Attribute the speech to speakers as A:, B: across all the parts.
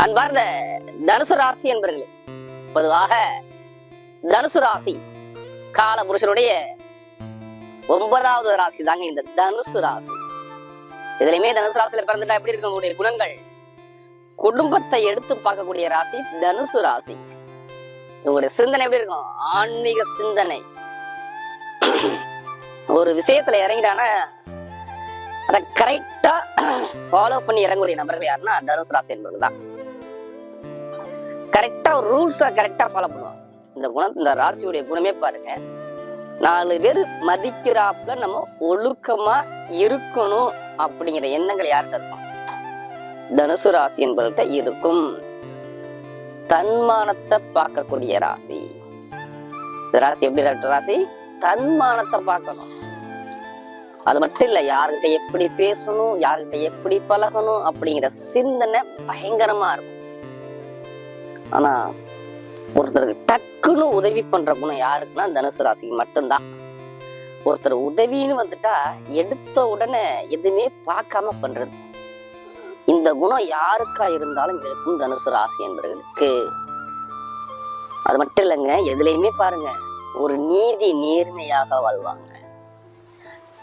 A: அன்பார்ந்த தனுசு ராசி என்பர்களே, பொதுவாக தனுசு ராசி கால புருஷனுடைய 9வது ராசி தாங்க இந்த தனுசு ராசி. இதுலயுமே தனுசு ராசியில பிறந்துட்டா எப்படி இருக்கக்கூடிய குணங்கள், குடும்பத்தை எடுத்து பார்க்கக்கூடிய ராசி தனுசு ராசி. உங்களுடைய சிந்தனை எப்படி இருக்கும்? ஆன்மீக சிந்தனை. ஒரு விஷயத்துல இறங்கிட்டானா அதை கரெக்டா ஃபாலோ பண்ணி இறங்கக்கூடிய நபர்கள் யாருன்னா தனுசு ராசி என்பவர்கள் தான். கரெக்டா ரூல்ஸை கரெக்டா ஃபாலோ பண்ணுவாங்க. இந்த குணம், இந்த ராசியுடைய குணமே பாருங்க, 4 பேர் மதிக்கிறாப்புல நம்ம ஒழுக்கமா இருக்கணும் அப்படிங்கிற எண்ணங்கள் யார்கிட்ட இருக்கும்? தனுசு ராசி என்பவர்கிட்ட இருக்கும். தன்மானத்தை பார்க்கக்கூடிய ராசி. இந்த ராசி எப்படி ராசி? தன்மானத்தை பார்க்கணும். அது மட்டும் இல்ல, யாருகிட்ட எப்படி பேசணும், யாருகிட்ட எப்படி பழகணும் அப்படிங்கிற சிந்தனை பயங்கரமா இருக்கும். ஆனா ஒருத்தருக்கு டக்குன்னு உதவி பண்ற குணம் யாருக்குன்னா தனுசு ராசிக்கு மட்டும்தான். ஒருத்தர் உதவின்னு வந்துட்டா எடுத்த உடனே எதுவுமே பார்க்காம பண்றது. இந்த குணம் யாருக்கா இருந்தாலும் இருக்கும் தனுசு ராசி என்பவர்களுக்கு. அது மட்டும் இல்லைங்க, எதுலையுமே பாருங்க ஒரு நீதி நேர்மையாக வாழ்வாங்க.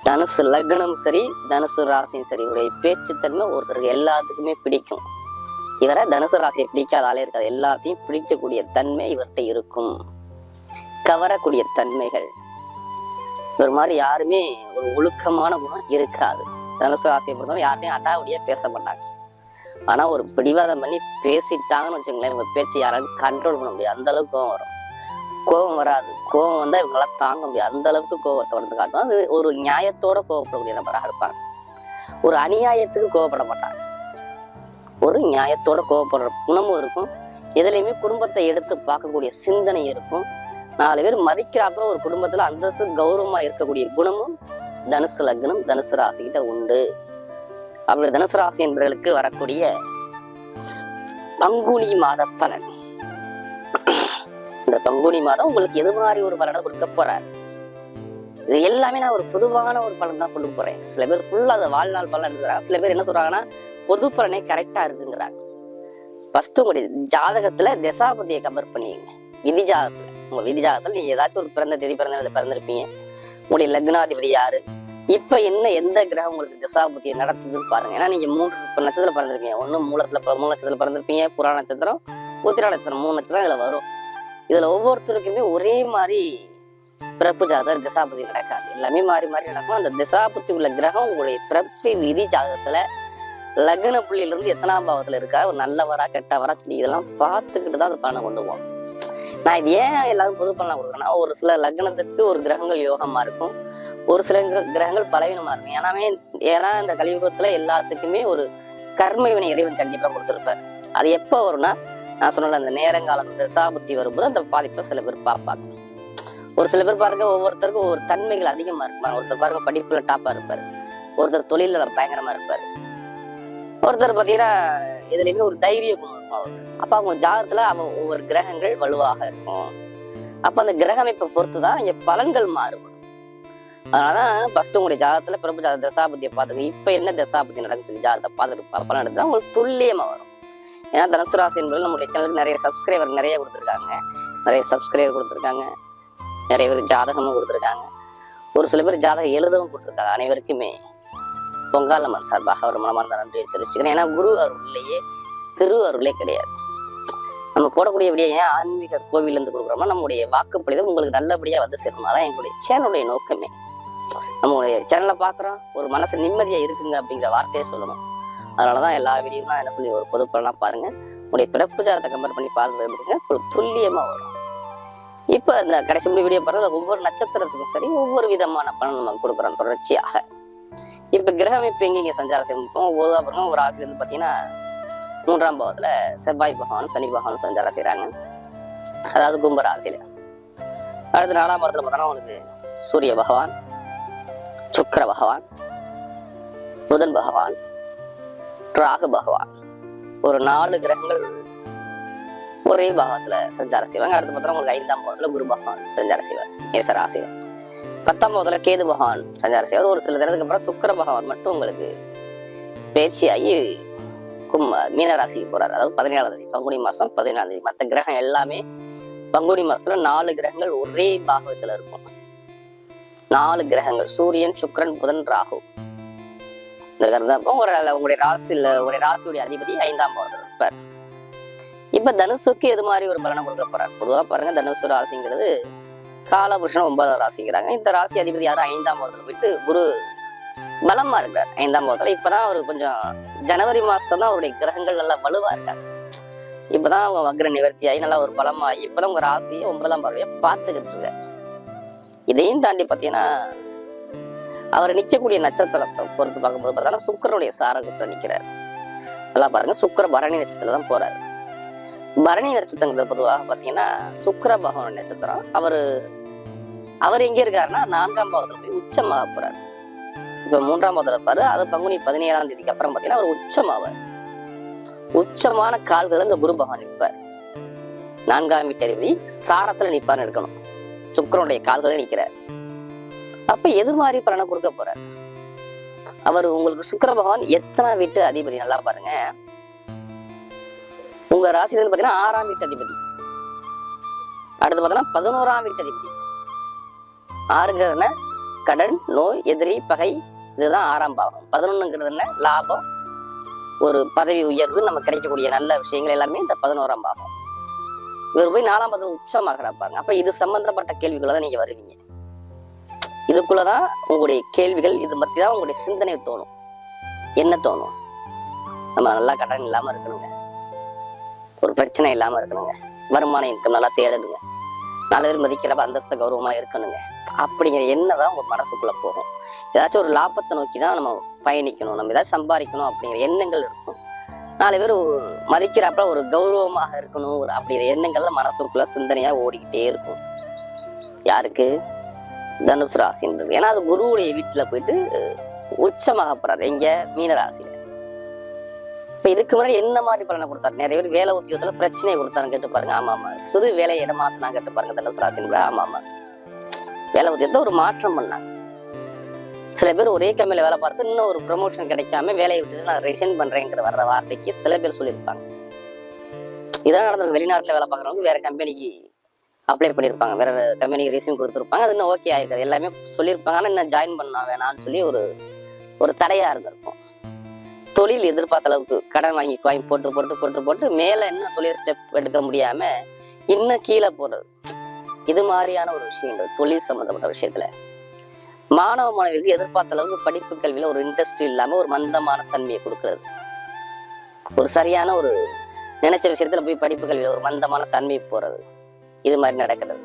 A: தனுசு லக்னம் சரி, தனுசு ராசியும் சரி, உடைய பேச்சுத்தன்மை ஒருத்தருக்கு எல்லாத்துக்குமே பிடிக்கும். இவரை தனுசு ராசியை பிடிக்காத ஆளே இருக்காது. எல்லாத்தையும் பிடிக்கக்கூடிய தன்மை இவர்கிட்ட இருக்கும். கவரக்கூடிய தன்மைகள். ஒரு மாதிரி யாருமே ஒரு ஒழுக்கமான குணம் இருக்காது. தனுசு ராசியை பொறுத்தவரை யார்ட்டையும் அடாவடியா பேச மாட்டாங்க. ஆனா ஒரு பிடிவாதம் பண்ணி பேசிட்டாங்கன்னு வச்சுங்களேன், இவங்க பேச்சு யாராலும் கண்ட்ரோல் பண்ண முடியாது. அந்த அளவுக்கு கோவம் வரும். கோபம் வராது, கோபம் வந்தா இவங்களாம் தாங்க முடியாது. அந்த அளவுக்கு கோபத்தை வந்து காட்டுவாங்க. அது ஒரு நியாயத்தோட கோவப்படக்கூடிய நபராக இருப்பாங்க. ஒரு அநியாயத்துக்கு கோவப்பட மாட்டாங்க. ஒரு நியாயத்தோட கோவப்படுற குணமும் இருக்கும். எதுலையுமே குடும்பத்தை எடுத்து பார்க்கக்கூடிய சிந்தனை இருக்கும். 4 பேர் மதிக்கிறாப்புல ஒரு குடும்பத்துல அந்தஸ்து கௌரவமா இருக்கக்கூடிய குணமும் தனுசு லக்னம் தனுசு ராசிகிட்ட உண்டு. அப்படி தனுசு ராசி என்பவர்களுக்கு வரக்கூடிய பங்குனி மாத பலன். இந்த பங்குனி மாதம் உங்களுக்கு எது மாதிரி ஒரு பலனை கொடுக்க போறாரு? இது எல்லாமே நான் ஒரு பொதுவான ஒரு பலன் தான் கொண்டு போறேன். சில பேர் ஃபுல்லா அதை வாழ்நாள் பலன் இருக்கிறாங்க. சில பேர் என்ன சொல்றாங்கன்னா பொது பலனே கரெக்டா இருக்குங்கிறாங்க. ஃபர்ஸ்ட் உங்களுடைய ஜாதகத்துல தசாபதியை கம்பேர் பண்ணிங்க. விதி ஜாதகத்துல, உங்க விதி ஜாதகத்துல நீங்க ஏதாச்சும் ஒரு பிறந்த தேதி பிறந்திருப்பீங்க. உங்களுடைய லக்னாதிபதி யாரு, இப்ப என்ன எந்த கிரகம் உங்களுக்கு தசாபதியை நடத்துதுன்னு பாருங்க. ஏன்னா நீங்க 3 நட்சத்திரம் பிறந்திருப்பீங்க. ஒண்ணு மூல நட்சத்திரம் பிறந்திருப்பீங்க, புராண நட்சத்திரம், உத்திரா நட்சத்திரம், 3 நட்சத்திரம் இதுல வரும். இதுல ஒவ்வொருத்தருக்குமே ஒரே மாதிரி பிறப்பு ஜாதகம் தசாபதி நடக்காது. எல்லாமே மாறி மாறி நடக்கும். அந்த தசாபதி உள்ள கிரகம் உங்களுடைய பிறப்பு விதி ஜாதகத்துல லக்ன புள்ளியில இருந்து எத்தனாம் பாவத்துல இருக்கா, ஒரு நல்லவரா கெட்டவரா சொல்லி இதெல்லாம் பார்த்துக்கிட்டு தான் அந்த பலனை கொண்டு போவோம். நான் இது ஏன் எல்லாரும் பொது பலனா கொடுக்குறேன்னா, ஒரு சில லக்னத்துக்கு ஒரு கிரகங்கள் யோகமா இருக்கும், ஒரு சில கிரகங்கள் பலவீனமா இருக்கும். ஏன்னா இந்த கலியுகத்துல எல்லாத்துக்குமே ஒரு கர்ம வினை இறைவன் கண்டிப்பா கொடுத்துருப்பாரு. அது எப்ப வரும்னா, நான் சொன்னல அந்த நேரங்காலம் தசாபுத்தி வரும்போது அந்த பாதிப்பை சில பேர் பார்ப்பாங்க. ஒரு சில பேர் பாருங்க, ஒவ்வொருத்தருக்கும் ஒவ்வொரு தன்மைகள் அதிகமா இருப்பாங்க. ஒருத்தர் பாருங்க படிப்புல டாப்பா இருப்பாரு, ஒருத்தர் தொழில பயங்கரமா இருப்பாரு, ஒருத்தர் பாத்தீங்கன்னா எதுலையுமே ஒரு தைரிய குணம் இருக்கும் அவரு. அப்ப அவங்க ஜாதகத்துல ஒவ்வொரு கிரகங்கள் வலுவாக இருக்கும். அப்ப அந்த கிரக அமைப்பை பொறுத்துதான் இங்க பலன்கள் மாறுபடும். அதனாலதான் ஃபர்ஸ்ட் உங்களுடைய ஜாதகத்துல பிறப்பு ஜாதக தசாபதியை பார்த்துக்க. இப்ப என்ன தசாபதி நடக்குது ஜாதகத்தை பார்த்துட்டு பலன் எடுத்தா உங்களுக்கு துல்லியமா வரும். ஏன்னா தனுசு ராசி என்பது நம்மளுடைய சேனலுக்கு நிறைய சப்ஸ்கிரைபர் நிறைய கொடுத்துருக்காங்க. நிறைய பேர் ஜாதகமும் கொடுத்துருக்காங்க. ஒரு சில பேர் ஜாதகம் எழுதவும் கொடுத்துருக்காங்க. அனைவருக்குமே பொங்காலம்மன் சார்பாக ஒரு மனமார்ந்த நன்றியை தெரிவிச்சுக்கிறேன். ஏன்னா குரு அருள்லையே திரு அருளே கிடையாது. நம்ம போடக்கூடிய விடிய ஏன் ஆன்மீக கோவில இருந்து கொடுக்குறோம்னா, நம்முடைய வாக்குப்பளிதம் உங்களுக்கு நல்லபடியா வந்து சேரணும். அதான் எங்களுடைய சேனலுடைய நோக்கமே. நம்மளுடைய சேனலை பார்க்குறோம், ஒரு மனசு நிம்மதியா இருக்குங்க அப்படிங்கிற வார்த்தையை சொல்லணும். அதனாலதான் எல்லா வீடியோவும் என்ன சொல்லி ஒரு பொது பலனா பாருங்க. உங்களுடைய பிறப்பு ஜாதகத்தை கம்பேர் பண்ணி பார்த்து உங்களுக்கு துல்லியமா வரும். இப்ப இந்த கடைசி முடி வீடியோ பாருங்க, ஒவ்வொரு நட்சத்திரத்துக்கும் சரி ஒவ்வொரு விதமான பலன் நம்ம கொடுக்குறோம் தொடர்ச்சியாக. இப்ப கிரக அமைப்பு எங்க சஞ்சாரம் செய்யணும் பாருங்க. ஒரு ராசில இருந்து பாத்தீங்கன்னா 3ஆம் பாவத்துல செவ்வாய் பகவானும் சனி பகவானும் சஞ்சாரம் செய்யறாங்க. அதாவது கும்ப ராசியில. அடுத்து 4ஆம் பாவத்துல பார்த்தோம்னா உங்களுக்கு சூரிய பகவான், சுக்கிர பகவான், புதன் பகவான், ராகு பகவான், ஒரு 4 கிரகங்கள் ஒரே பாகத்துல சஞ்சாரம் செய்வாங்க. அடுத்து பார்த்தா உங்களுக்கு 5ஆம் பாவத்துல குரு பகவான் சஞ்சாரம் செய்வார் மேசராசியில. 10ஆம் பாவத்துல கேது பகவான் சஞ்சாரம் செய்வார். ஒரு சில தினத்துக்கு அப்புறம் சுக்கிர பகவான் மட்டும் உங்களுக்கு பயிற்சியாகி மீன ராசிக்கு போறாரு. அதாவது 17ஆம் தேதி, பங்குனி மாசம் 17ஆம் தேதி. மற்ற கிரகம் எல்லாமே பங்குனி மாசத்துல 4 கிரகங்கள் ஒரே பாகத்துல இருக்கும். 4 கிரகங்கள், சூரியன், சுக்கிரன், புதன், ராகு. இந்த கிரகம் உங்களுடைய ராசியுடைய அதிபதி 5ஆம் பாவத்துல இருப்பார். இப்ப தனுசுக்கு எது மாதிரி ஒரு பலனை கொடுக்க போறாரு? பொதுவா பாருங்க, தனுசு ராசிங்கிறது காலபுருஷன் 9ஆம் ராசிங்கிறாங்க. இந்த ராசி அதிபதி யாரும் 5ஆம் பாவத்துல போயிட்டு குரு பலமா இருக்காரு 5ஆம் பாவத்துல. இப்பதான் அவரு கொஞ்சம் ஜனவரி மாசம் தான் அவருடைய கிரகங்கள் நல்லா வலுவா இருக்காங்க. இப்பதான் அவங்க வக்ர நிவர்த்தி ஆகி நல்லா ஒரு பலமாகி இப்பதான் உங்க ராசியை 9ஆம் பார்வையா பார்த்துக்கிட்டு இருக்க. இதையும் தாண்டி பாத்தீங்கன்னா அவர் நிக்கக்கூடிய நட்சத்திரத்தை பொறுத்து பார்க்கும்போது பார்த்தா சுக்கிரனுடைய சாரகத்தை நிக்கிறார். நல்லா பாருங்க, சுக்கிர பரணி நட்சத்திரத்துல தான் போறாரு. பரணி நட்சத்திரங்கிறது பொதுவாக பாத்தீங்கன்னா சுக்கிர பகவான் நட்சத்திரம். அவர் எங்க இருக்காருன்னா 4ஆம் பாவத்துல போய் உச்சமாக போறாரு. இப்ப 3ஆம் பாவத்துல இருப்பாரு. அது பங்குனி 17ஆம் தேதிக்கு அப்புறம் பாத்தீங்கன்னா அவர் உச்சமாவார். உச்சமான கால்கள் இந்த குரு பகவான் நிற்பார். 4ஆம் வீட்டு அதிபதி சாரத்துல நிற்பார்னு எடுக்கணும். சுக்கிரனுடைய கால்களை நிற்கிறார். அப்ப எது மாதிரி பலனை கொடுக்க போறார்? அவர் உங்களுக்கு சுக்கிர பகவான் எத்தனை வீட்டு அதிபதி? நல்லா பாருங்க, உங்க ராசியில பாத்தீங்கன்னா 6ஆம் வீட்டு அதிபதி. அடுத்து பாத்தீங்கன்னா 11ஆம் வீட்டு அதிபதி. 6ங்கிறது கடன், நோய், எதிரி, பகை, இதுதான் 6ஆம் பாவம். 11ங்கிறது என்ன? லாபம், ஒரு பதவி உயர்வு, நம்ம கிடைக்கக்கூடிய நல்ல விஷயங்கள் எல்லாமே இந்த 11ஆம் பாவம். இவர் போய் 4ஆம் பாவத்துல உச்சமாக பாருங்க. அப்ப இது சம்பந்தப்பட்ட கேள்விகளை தான் நீங்க வருவீங்க. இதுக்குள்ளதான் உங்களுடைய கேள்விகள், இது பத்தி தான் உங்களுடைய சிந்தனை தோணும். என்ன தோணும்? நம்ம நல்லா கடன் இல்லாம இருக்கணுங்க, ஒரு பிரச்சனை இல்லாம இருக்கணுங்க, வருமான இன்கம் நல்லா தேடணுங்க, 4 பேர் மதிக்கிறப்ப அந்தஸ்த கௌரவமா இருக்கணுங்க, அப்படிங்கிற எண்ணதான் உங்க மனசுக்குள்ள போகும். ஏதாச்சும் ஒரு லாபத்தை நோக்கி தான் நம்ம பயணிக்கணும், நம்ம ஏதாச்சும் சம்பாதிக்கணும் அப்படிங்கிற எண்ணங்கள் இருக்கும். 4 பேர் மதிக்கிறப்ப ஒரு கௌரவமாக இருக்கணும் அப்படிங்கிற எண்ணங்கள்ல மனசுக்குள்ள சிந்தனையா ஓடிக்கிட்டே இருக்கும். யாருக்கு? தனுசு ராசின்றது. ஏன்னா அது குருவுடைய வீட்டுல போயிட்டு உச்சமாக போறாரு. எங்க? மீன ராசியில. இப்ப இதுக்கு முன்னாடி என்ன மாதிரி பலனை கொடுத்தாரு? நிறைய பேர் வேலை உத்தியோகத்துல பிரச்சனையை கொடுத்தாருன்னு கேட்டு பாருங்க. ஆமா. சிறு வேலையை இடம் மாத்தினா கேட்டு பாருங்க. தனுசு ராசின் ஆமா, வேலை உத்தியோகத்தை ஒரு மாற்றம் பண்ணாங்க. சில பேர் ஒரே கம்பெனில வேலை பார்த்து இன்னும் ஒரு ப்ரொமோஷன் கிடைக்காம வேலையை விட்டுட்டு நான் ரிசைன் பண்றேங்கிற வர்ற வார்த்தைக்கு சில பேர் சொல்லியிருப்பாங்க. இதெல்லாம் நடந்த வெளிநாட்டுல வேலை பார்க்குறவங்க வேற கம்பெனிக்கு அப்ளை பண்ணியிருப்பாங்க, வேற கம்பெனிக்கு ரெஸ்யூம் கொடுத்துருப்பாங்க. அது இன்னும் ஓகே ஆயிருக்காது, எல்லாமே சொல்லியிருப்பாங்க. ஆனால் இன்னும் ஜாயின் பண்ண வேணாம்னு சொல்லி ஒரு தடையா இருந்திருக்கும். தொழில் எதிர்பார்த்த அளவுக்கு கடன் வாங்கி போட்டு மேல இன்னும் தொழில் ஸ்டெப் எடுக்க முடியாம இன்னும் கீழே போறது, இது மாதிரியான ஒரு விஷயங்கள் தொழில் சம்பந்தப்பட்ட விஷயத்துல மாணவ மாணவிகளுக்கு எதிர்பார்த்த அளவுக்கு படிப்பு கல்வியில ஒரு இன்ட்ரெஸ்ட் இல்லாம ஒரு மந்தமான தன்மையை கொடுக்கறது, ஒரு சரியான ஒரு நினைச்ச விஷயத்துல போய் படிப்பு கல்வியில ஒரு மந்தமான தன்மையை போறது, இது மாதிரி நடக்கிறது.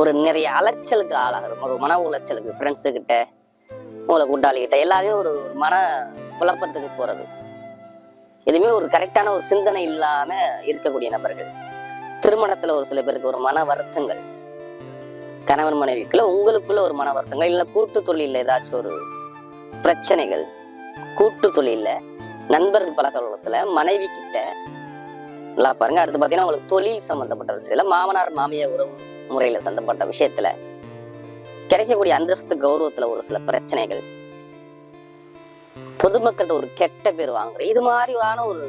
A: ஒரு நிறைய அலைச்சலுக்கு ஆளாகிறது, ஒரு மன உளைச்சலுக்கு, ஃப்ரெண்ட்ஸு கிட்ட, உங்களை கூட்டாளிகிட்ட எல்லாரையும் ஒரு மன குழப்பத்துக்கு போறது, எதுவுமே ஒரு கரெக்டான ஒரு சிந்தனை இல்லாம இருக்கக்கூடிய நபர்கள். திருமணத்துல ஒரு சில பேருக்கு ஒரு மன வருத்தங்கள், கணவன் மனைவிக்குள்ள உங்களுக்குள்ள ஒரு மன வருத்தங்கள், இல்ல கூட்டு தொழில ஏதாச்சும் ஒரு பிரச்சனைகள், கூட்டு தொழில நண்பர்கள் பழக்கத்துல மனைவி கிட்ட நல்லா பாருங்க. அடுத்து பாத்தீங்கன்னா உங்களுக்கு தொழில் சம்பந்தப்பட்ட விஷயத்துல மாமனார் மாமியார் உறவு முறையில சம்பந்தப்பட்ட விஷயத்துல கிடைக்கக்கூடிய அந்தஸ்து கௌரவத்துல ஒரு சில பிரச்சனைகள், பொதுமக்கள்கிட்ட ஒரு கெட்ட பேர் வாங்குற, இது மாதிரியான ஒரு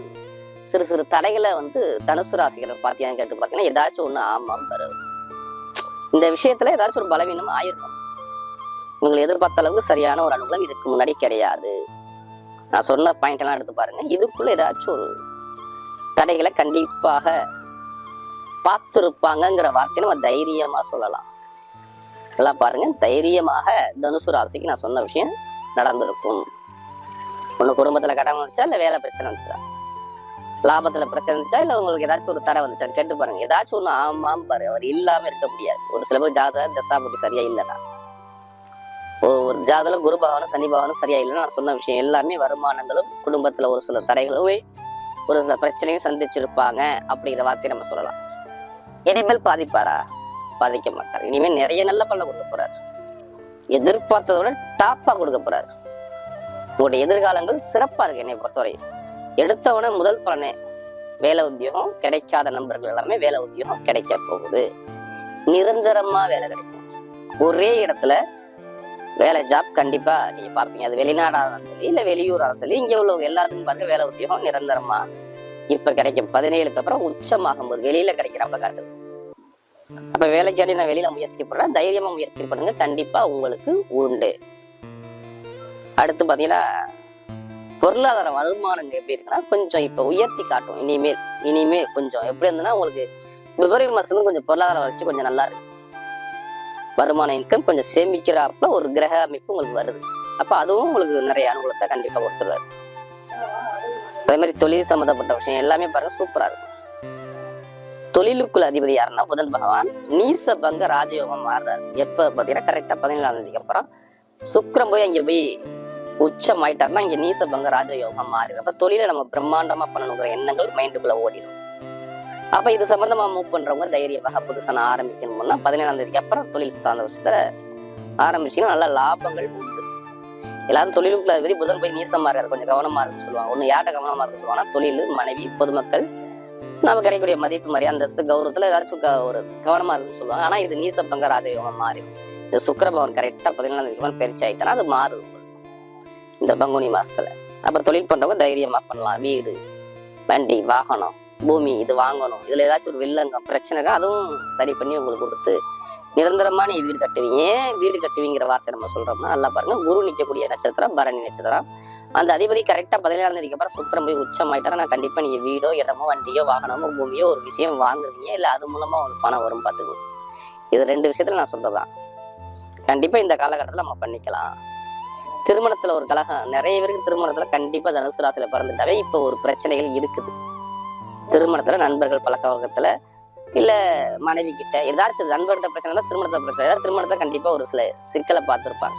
A: சிறு தடைகளை தனுசு ராசிகளை பாத்தீங்கன்னு கேட்டு பாத்தீங்கன்னா ஏதாச்சும் ஒண்ணு ஆமாம் வரும். இந்த விஷயத்துல ஏதாச்சும் ஒரு பலவீனம் ஆயிருக்கும். உங்களை எதிர்பார்த்த அளவுக்கு சரியான ஒரு அனுகூலம் இதுக்கு முன்னாடி கிடையாது. நான் சொன்ன பாயிண்ட் எல்லாம் எடுத்து பாருங்க. இதுக்குள்ள ஏதாச்சும் ஒரு தடைகளை கண்டிப்பாக பார்த்திருப்பாங்கிற வார்த்தையை நம்ம தைரியமா சொல்லலாம். நல்லா பாருங்க, தைரியமாக தனுசு ராசிக்கு நான் சொன்ன விஷயம் நடந்திருக்கும். ஒண்ணு குடும்பத்துல கடன் வந்துச்சா, இல்ல வேலை பிரச்சனை வந்துச்சா, லாபத்துல பிரச்சனை இருந்துச்சா, இல்ல உங்களுக்கு ஏதாச்சும் ஒரு தடை வந்துச்சான்னு கேட்டு பாருங்க. ஏதாச்சும் ஒண்ணு ஆமாம் பாரு, அவர் இல்லாம இருக்க முடியாது. ஒரு சில பேர் ஜாதக தசாபதி சரியா இல்லைன்னா, ஒரு ஜாதகம் குரு பகவானும் சனி பகவானும் சரியா இல்லைன்னா நான் சொன்ன விஷயம் எல்லாமே வருமானங்களும் குடும்பத்துல ஒரு சில தடைகளும் ஒரு சில பிரச்சனையும் சந்திச்சிருப்பாங்க அப்படிங்கிற வார்த்தையை நம்ம சொல்லலாம். இனிமேல் பாதிப்பாரா? பாதிக்க மாட்டார். இனிமேல் நிறைய நல்ல பலனை கொடுக்க போறாரு. எதிர்பார்த்ததோட டாப்பா கொடுக்க போறாரு. உங்களுடைய எதிர்காலங்கள் சிறப்பா இருக்கு. என்னை பொறுத்தவரை எடுத்தவன முதல் பலனே வேலை உத்தியோகம், கிடைக்காத நண்பர்கள் எல்லாமே வேலை உத்தியோகம் கிடைக்க போகுது. நிரந்தரமா வேலை கிடைக்கும். ஒரே இடத்துல வேலை ஜாப் கண்டிப்பா நீங்க பார்ப்பீங்க. அது வெளிநாடாக சரி இல்ல வெளியூராக சரி, இங்க உள்ளவங்க எல்லாத்துக்கும் பாருங்க வேலை உத்தியோகம் நிரந்தரமா இப்ப கிடைக்கும். 17க்கு அப்புறம் உச்சமாகும் போது வெளியில கிடைக்கிறப்ப காட்டுது. அப்ப வேலைக்காண்டி நான் வெளியில முயற்சி பண்றேன், தைரியமா முயற்சி பண்ணுங்க, கண்டிப்பா உங்களுக்கு உண்டு. அடுத்து பாத்தீங்கன்னா பொருளாதார வருமானங்க எப்படி இருக்குன்னா கொஞ்சம் இப்ப உயர்த்தி காட்டும். இனிமேல் கொஞ்சம் எப்படி இருந்ததுன்னா உங்களுக்கு பிப்ரவரி மாசத்துல கொஞ்சம் பொருளாதார வளர்ச்சி கொஞ்சம் நல்லா இருக்கு. வருமான இன்கம் கொஞ்சம் சேமிக்கிறாப்புல ஒரு கிரக அமைப்பு உங்களுக்கு வருது. அப்ப அதுவும் உங்களுக்கு நிறைய அனுகூலத்தை கண்டிப்பா கொடுத்துருவாரு. அதே மாதிரி தொழில் சம்பந்தப்பட்ட விஷயம் எல்லாமே பாருங்க சூப்பரா இருக்கும். தொழிலுக்குள்ள அதிபதி யாருன்னா புதன் பகவான் நீச பங்க ராஜயோகம் மாறுறாரு. எப்ப பாத்தீங்கன்னா கரெக்டா 17ஆம் தேதிக்கு அப்புறம் சுக்கிரன் போய் அங்க போய் உச்சம் ஆயிட்டாருன்னா இங்க நீச பங்க ராஜயோகம் மாறிடும். அப்ப தொழிலை நம்ம பிரம்மாண்டமா பண்ணணுங்கிற எண்ணங்கள் மைண்டுக்குள்ள ஓடிடும். அப்ப இது சம்பந்தமா மூவ் பண்றவங்க தைரியமாக புதுசான ஆரம்பிக்கணும்னா 17ஆம் தேதிக்கு அப்புறம் தொழில் சார்ந்த விஷயத்துல ஆரம்பிச்சீங்கன்னா நல்ல லாபங்கள் உண்டு. எல்லாரும் தொழிலுக்குள்ள அதிபதி புதன் போய் நீசமா இருக்காரு, கொஞ்சம் கவனமா இருக்குன்னு சொல்லுவாங்க. ஒண்ணு யார்கிட்ட கவனமா இருக்குன்னு சொல்லுவாங்கன்னா தொழில், மனைவி, பொதுமக்கள், நம்ம கிடைக்கக்கூடிய மதிப்பு மாதிரி அந்தஸ்து கௌரவத்துல ஏதாச்சும் ஒரு கவனமா இருக்குன்னு சொல்லுவாங்க. ஆனா இது நீச பங்க ராஜயோகம் மாறிடும். இந்த சுக்கிர பவன் கரெக்டா 17ஆம் தேதி பயிற்சி ஆயிட்டா அது மாறுது இந்த பங்குனி மாசத்துல. அப்புறம் தொழில் பண்றவங்க தைரியமா பண்ணலாம். வீடு, வண்டி, வாகனம், பூமி இது வாங்கணும், இதுல ஏதாச்சும் ஒரு வில்லங்கம் பிரச்சனை அதுவும் சரி பண்ணி உங்களுக்கு கொடுத்து நிரந்தரமா நீ வீடு கட்டுவீங்க. ஏன் வீடு கட்டுவீங்கிற வார்த்தை நம்ம சொல்றோம்னா நல்லா பாருங்க, குரு நிற்கக்கூடிய நட்சத்திரம் பரணி நட்சத்திரம். அந்த அதிபதி கரெக்டா 17ஆம் தேதிக்கு அப்புறம் சுக்கிரன் போய் உச்சம் ஆயிட்டாரா நான் கண்டிப்பா நீங்க வீடோ, இடமோ, வண்டியோ, வாகனமோ, பூமியோ ஒரு விஷயம் வாங்குவீங்க. இல்ல அது மூலமா ஒரு பணம் வரும் பாத்துக்கோ. இது 2 விஷயத்துல நான் சொல்றதான் கண்டிப்பா இந்த காலகட்டத்துல நம்ம பண்ணிக்கலாம். திருமணத்துல ஒரு கலகம் நிறைய பேருக்கு திருமணத்துல கண்டிப்பா தனுசு ராசியில பிறந்துட்டாவே இப்ப ஒரு பிரச்சனைகள் இருக்குது. திருமணத்துல நண்பர்கள் பழக்க வழக்கத்துல இல்ல மனைவி கிட்ட ஏதாச்சும் நண்பர்கிட்ட பிரச்சனை, திருமணத்தை பிரச்சனை, திருமணத்தை கண்டிப்பா ஒரு சில சிக்கலை பார்த்துருப்பாங்க.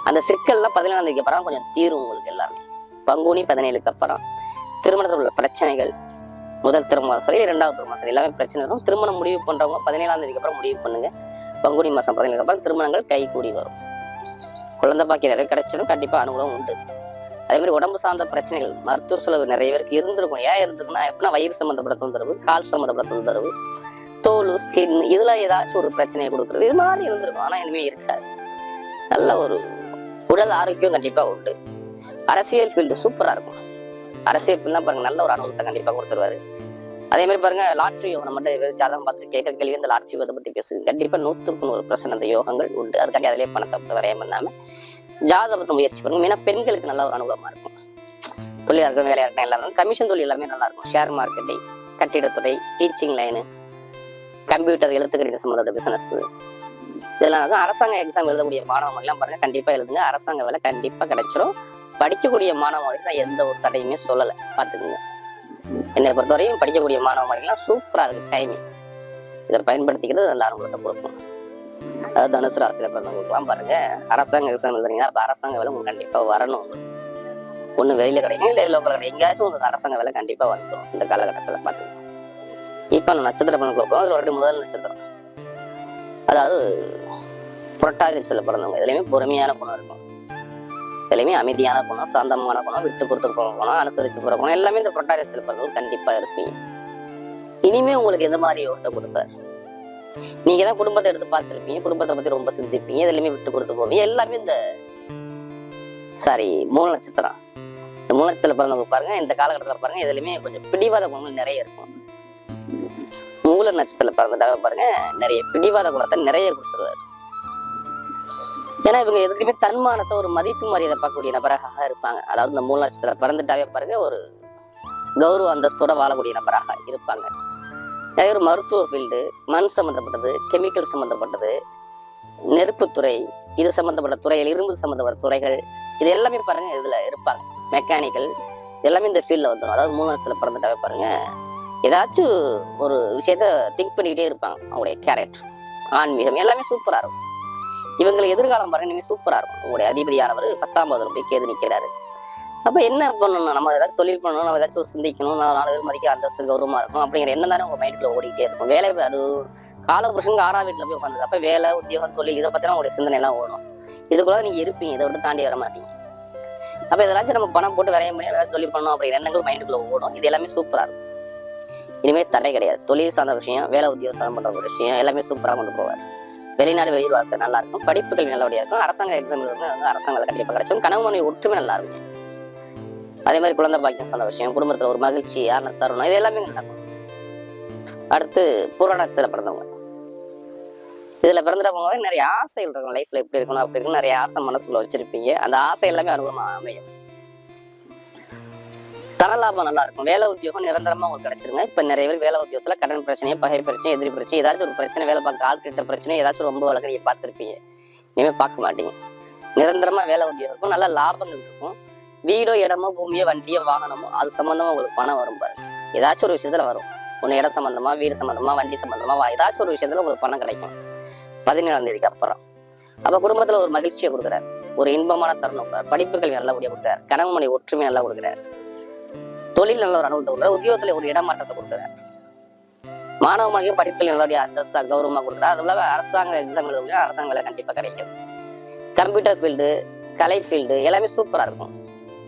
A: அந்த சிக்கல்லாம் 17ஆம் தேதிக்கு அப்புறம் கொஞ்சம் தீரும் உங்களுக்கு எல்லாமே. பங்குனி 17க்கு அப்புறம் திருமணத்தில் உள்ள பிரச்சனைகள், முதல் திருமணம் சரி 2வது திருமணம் சரி எல்லாமே பிரச்சனை வரும். திருமணம் முடிவு பண்றவங்க 17ஆம் தேதிக்கு அப்புறம் முடிவு பண்ணுங்க. பங்குனி மாசம் 17க்கு அப்புறம் திருமணங்கள் கை கூடி வரும். குழந்தை பாக்கி நிறைய கிடைச்சிடும், கண்டிப்பா அனுகூலம் உண்டு. அதே மாதிரி உடம்பு சார்ந்த பிரச்சனைகள், மருத்துவ செலவு நிறைய பேருக்கு இருந்திருக்கும். ஏன் இருந்திருக்குன்னா எப்படின்னா வயிறு சம்மந்தப்பட்ட தொந்தரவு, கால் சம்மந்தப்பட்ட தொந்தரவு, தோல், ஸ்கின் இதுல ஏதாச்சும் ஒரு பிரச்சனையை கொடுக்குறது இது மாதிரி இருந்திருக்கும். ஆனா இனிமே இருக்காது. நல்ல ஒரு உடல் ஆரோக்கியம் கண்டிப்பா உண்டு. அரசியல் ஃபீல்டு சூப்பரா இருக்கும். அரசியல் ஃபீல்ட்னா பாருங்க நல்ல ஒரு அனுபவத்தை கண்டிப்பா கொடுத்துருவாரு. அதே மாதிரி பாருங்க லாட்ரி யோகம், நம்மகிட்ட ஜாதகம் பார்த்துட்டு கேட்கற கேள்வி இந்த லாட்ரி யோகத்தை பத்தி பேசுது. கண்டிப்பா 100% அந்த யோகங்கள் உண்டு. அதுக்காண்டி அதிலே பணத்தை வரையம் பண்ணாம ஜாதகத்தை முயற்சி பண்ணுங்க. ஏன்னா பெண்களுக்கு நல்ல ஒரு அனுகூலமா இருக்கும். தொழிலா இருக்கும், வேலையா இருக்கும், எல்லாரும் கமிஷன் தொழில் எல்லாமே நல்லா இருக்கும். ஷேர் மார்க்கெட்டிங், கட்டிடத்துறை, டீச்சிங் லைனு, கம்ப்யூட்டர், எழுத்துக்கணித சம்பந்தப்பட்ட பிசினஸ் இதெல்லாம் அரசாங்க எக்ஸாம் எழுதக்கூடிய மாணவர்கள்லாம் பாருங்க கண்டிப்பா எழுதுங்க. அரசாங்க வேலை கண்டிப்பா கிடைச்சிடும். படிக்கக்கூடிய மாணவர்களுக்கு நான் எந்த ஒரு தடையுமே சொல்லலை, பார்த்துக்குங்க. என்னை பொறுத்தவரையும் படிக்கக்கூடிய மாணவர்கள்லாம் சூப்பரா இருக்கு டைமிங். இதை பயன்படுத்திக்கிறது நல்ல அனுகூலத்தை கொடுக்கும். அதாவது தனுசு ராசியில பிறந்தவங்களுக்குலாம் பாருங்க அரசாங்க எக்ஸாம் எழுதுறீங்கன்னா அப்ப அரசாங்க வேலை உங்களுக்கு கண்டிப்பா வரணும். ஒண்ணு வெளியில கிடைக்கும், இல்லை லோக்கல் கிடைக்கும், எங்கேயாச்சும் உங்களுக்கு அரசாங்க வேலை கண்டிப்பா வந்துடும் இந்த காலகட்டத்துல பார்த்துக்கணும். இப்ப நான் நட்சத்திர பலன்களுக்கு அதில் ஒரு முதல் நட்சத்திரம், அதாவது புரட்டாதி நட்சத்திரத்துல பிறந்தவங்க இதுலையுமே பொறுமையான குணம் இருக்கும். இதுலையுமே அமைதியான குணம், சாந்தமான குணம், விட்டு கொடுத்து போற குணம், அனுசரிச்சு போற குணம் எல்லாமே இந்த புரட்டாதி நட்சத்திரத்துல பிறந்தவங்க கண்டிப்பா இருப்பீங்க. இனிமே உங்களுக்கு எந்த மாதிரி யோகத்தை கொடுப்பாரு? நீங்க தான் குடும்பத்தை எடுத்து பார்த்துருப்பீங்க, குடும்பத்தை பத்தி ரொம்ப சிந்திப்பீங்க, இதுலையுமே விட்டு கொடுத்து போவீங்க. எல்லாமே இந்த மூல நட்சத்திரம். இந்த மூல நட்சத்திரத்துல பிறந்தவங்க பாருங்க இந்த காலகட்டத்துல பாருங்க இதுலையுமே கொஞ்சம் பிடிவாத குணங்கள் நிறைய இருக்கும். மூல நட்சத்திரத்துல பிறந்துட்டாவே பாருங்க நிறைய பிடிவாத குணத்தை நிறைய கொடுத்துருவாரு. ஏன்னா இவங்க எதுக்குமே தன்மானத்தை ஒரு மதிப்பு மரியாதை பார்க்கக்கூடிய நபராக இருப்பாங்க. அதாவது இந்த மூல நட்சத்திரத்துல பிறந்துட்டாவே பாருங்க ஒரு கௌரவ அந்தஸ்தோட வாழக்கூடிய நபராக இருப்பாங்க. நிறைய ஒரு மருத்துவ ஃபீல்டு, மண் சம்மந்தப்பட்டது, கெமிக்கல் சம்மந்தப்பட்டது, நெருப்புத்துறை, இது சம்மந்தப்பட்ட துறைகள், இரும்பு சம்மந்தப்பட்ட துறைகள் இது எல்லாமே பாருங்க இதுல இருப்பாங்க. மெக்கானிக்கல் எல்லாமே இந்த ஃபீல்ட்ல வந்துடும். அதாவது மூல நட்சத்திரத்துல பிறந்துட்டாவே பாருங்க ஏதாச்சும் ஒரு விஷயத்த திங்க் பண்ணிக்கிட்டே இருப்பாங்க. அவங்களுடைய கேரக்டர், ஆன்மீகம் எல்லாமே சூப்பரா இருக்கும். இவங்களுக்கு எதிர்காலம் பாருங்க இனிமே சூப்பரா இருக்கும். உங்களுடைய அதிபதியானவர் 10ஆம் பாவத்துல போய் கேது நிற்கிறாரு. அப்ப என்ன பண்ணணும், நம்ம ஏதாச்சும் தொழில் பண்ணணும், நம்ம ஏதாச்சும் ஒரு சிந்திக்கணும், 4 பேர் மதிக்க அந்தஸ்து கௌரவமா இருக்கும் அப்படிங்கிற என்ன தானே உங்க மைண்டுக்குள்ள ஓடிக்கிட்டே இருக்கும். வேலை அது காலபுருஷனுக்கு 6ஆம் வீட்டுல போய் உட்காந்து அப்ப வேலை, உத்தியோகம், தொழில் இதை பத்தினா உங்களுடைய சிந்தனை எல்லாம் ஓடும். இதுக்குள்ள நீங்க இருப்பீங்க, இதை விட்டு தாண்டி வர மாட்டீங்க. அப்ப இதெல்லாம் நம்ம பணம் போட்டு வரைய முடியும், ஏதாச்சும் தொழில் பண்ணணும் அப்படிங்கிற எண்ணங்கள் மைண்டுக்குள்ள ஓடும். இது எல்லாமே சூப்பரா இருக்கும். இனிமேல் தடை கிடையாது. தொழில் சார்ந்த விஷயம், வேலை, உத்தியோகம் சார்ந்த விஷயம் எல்லாமே சூப்பரா கொண்டு போவார். வெளிநாடு வெளியூர் வாழ்க்கை நல்லா இருக்கும், படிப்புகள் நல்லபடியா இருக்கும், அரசாங்க எக்ஸாம் வந்து அரசாங்க கண்டிப்பா கிடைக்கும், கணவன் மனைவி ஒற்றுமை நல்லா இருக்கும். அதே மாதிரி குழந்தை பாக்கியம் சார்ந்த விஷயம், குடும்பத்துல ஒரு மகிழ்ச்சியான தருணம், இது எல்லாமே நடக்கும். அடுத்து பூர நட்சத்திரத்துல பிறந்தவங்க, இதுல பிறந்தவங்க நிறைய ஆசைகள் இருக்கும், லைஃப்ல எப்படி இருக்கணும் அப்படி இருக்கணும், நிறைய ஆசை மனசுக்குள்ள வச்சிருப்பீங்க. அந்த ஆசை எல்லாமே அனுகூலமா அமையும். தனலாபம் நல்லா இருக்கும், வேலை உத்தியோகம் நிரந்தரமா உங்களுக்கு கிடைச்சிருங்க. இப்ப நிறைய பேர் வேலை உத்தியோகத்துல கடன் பிரச்சனை, பகை பிரச்சனை, எதிரி பிரச்சனை, ஏதாச்சும் ஒரு பிரச்சனை, வேலை பார்க்க ஆள் கிட்ட பிரச்சனை, ஏதாச்சும் ரொம்ப வழக்கு நீங்க பார்த்துருப்பீங்க, இனிமே பார்க்க மாட்டீங்க. நிரந்தரமா வேலை உத்தியோகம் இருக்கும், நல்ல லாபங்கள் இருக்கும். வீடோ இடமோ பூமியோ வண்டியோ வாகனமோ அது சம்பந்தமா உங்களுக்கு பணம் வரும் பாருங்க. ஏதாச்சும் ஒரு விஷயத்துல வரும், ஒன்னு இடம் சம்பந்தமா, வீடு சம்பந்தமா, வண்டி சம்பந்தமா, ஏதாச்சும் ஒரு விஷயத்துல உங்களுக்கு பணம் கிடைக்கும் 17ஆம் தேதிக்கு அப்புறம். அப்ப குடும்பத்துல ஒரு மகிழ்ச்சியை கொடுக்குறாரு, ஒரு இன்பமான தருணம், படிப்புகள் நல்லபடியா கொடுக்குறாரு, கணவன் மனைவி ஒற்றுமை நல்லா கொடுக்குறாரு, தொழில் நல்ல ஒரு அனுபவத்தை கொடுக்குறாரு, உத்தியோகத்துல ஒரு இடமாற்றத்தை கொடுக்குறாரு, மாணவ மாணவியும் படிப்புகள் நல்லபடியா அந்தஸ்தா கௌரவமா கொடுக்குறாரு. அது இல்லாம அரசாங்க எக்ஸாம் எழுத அரசாங்க வேலை கண்டிப்பா கிடைக்கும். கம்ப்யூட்டர் ஃபீல்டு, கலை ஃபீல்டு எல்லாமே சூப்பரா இருக்கும்.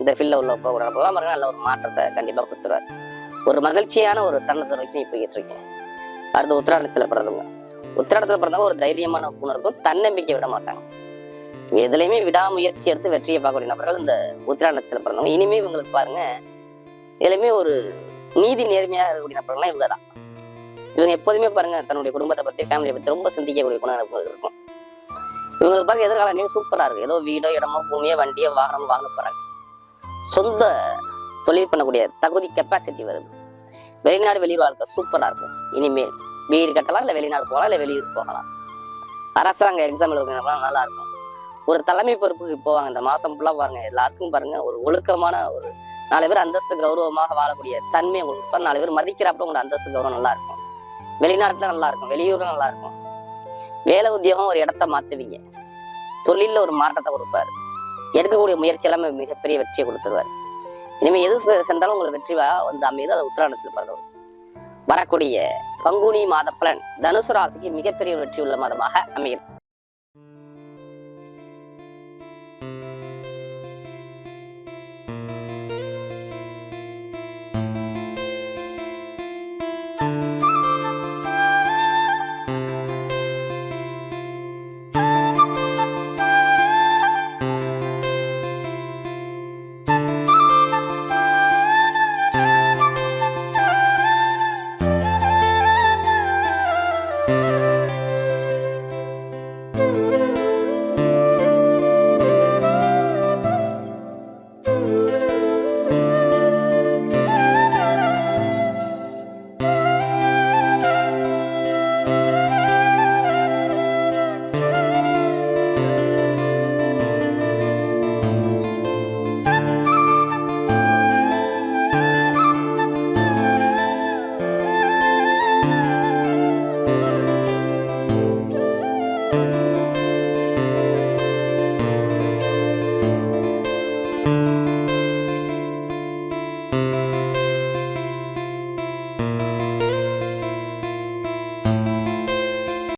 A: இந்த ஃபீல்ட்ல உள்ள போகலாம் நல்ல ஒரு மாற்றத்தை கண்டிப்பா கொடுத்துருவாரு. ஒரு மகிழ்ச்சியான ஒரு தருணத்தை நோக்கி போய்கிட்டு இருக்கேன். அடுத்து உத்திராடத்துல பிறந்தவங்க, உத்திராடத்துல பிறந்தவங்க ஒரு தைரியமான உணர்வுக்கும் தன்னம்பிக்கை விட மாட்டாங்க. எதுலையுமே விடாமுயற்சி எடுத்து வெற்றியை பார்க்கக்கூடிய நபர்கள் இந்த உத்திராடத்துல பிறந்தவங்க. இனிமே இவங்களுக்கு பாருங்க, இதுலையுமே ஒரு நீதி நேர்மையாக இருக்கக்கூடிய நபர்கள்லாம் இவங்க தான். இவங்க எப்போதுமே பாருங்க தன்னுடைய குடும்பத்தை பத்தி, ஃபேமிலியை பத்தி ரொம்ப சிந்திக்கக்கூடிய குணம் இருக்கும். இவங்களுக்கு பாருங்க எதிர்காலம் சூப்பரா இருக்கு. ஏதோ வீடோ இடமோ பூமியோ வண்டியோ வாகனம் வாங்க போறாங்க, சொந்த தொழில் பண்ணக்கூடிய தகுதி கெப்பாசிட்டி வருது. வெளிநாடு வெளியூர் வாழ்க்கை சூப்பரா இருக்கும். இனிமேல் வீடு கட்டலாம், இல்ல வெளிநாடு போகலாம், இல்ல வெளியூர் போகலாம். அரசாங்க எக்ஸாம் எழுதுறவங்க நல்லா இருக்கும். ஒரு தலைமை பொறுப்புக்கு போவாங்க. இந்த மாசம் ஃபுல்லா பாருங்க எல்லாத்துக்கும் பாருங்க ஒரு ஒழுக்கமான ஒரு 4 பேர் அந்தஸ்து கௌரவமாக வாழக்கூடிய தன்மை உங்களுக்கு 4 பேர் மதிக்கிறப்ப உங்களோட அந்தஸ்து கௌரவம் நல்லா இருக்கும். வெளிநாட்டுல நல்லா இருக்கும், வெளியூர்ல நல்லா இருக்கும். வேலை உத்தியோகம் ஒரு இடத்த மாத்துவீங்க, தொழில ஒரு மாற்றத்தை கொடுப்பாரு, எடுக்கக்கூடிய முயற்சி எல்லாமே மிகப்பெரிய வெற்றியை கொடுத்துருவாரு. இனிமே எது சென்றாலும் உங்களுக்கு வெற்றி வந்து அமையுது. அது உத்திராடத்தில் பிறந்தவர். வரக்கூடிய பங்குனி மாத பலன் தனுசு ராசிக்கு மிகப்பெரிய வெற்றி உள்ள மாதமாக அமையும்.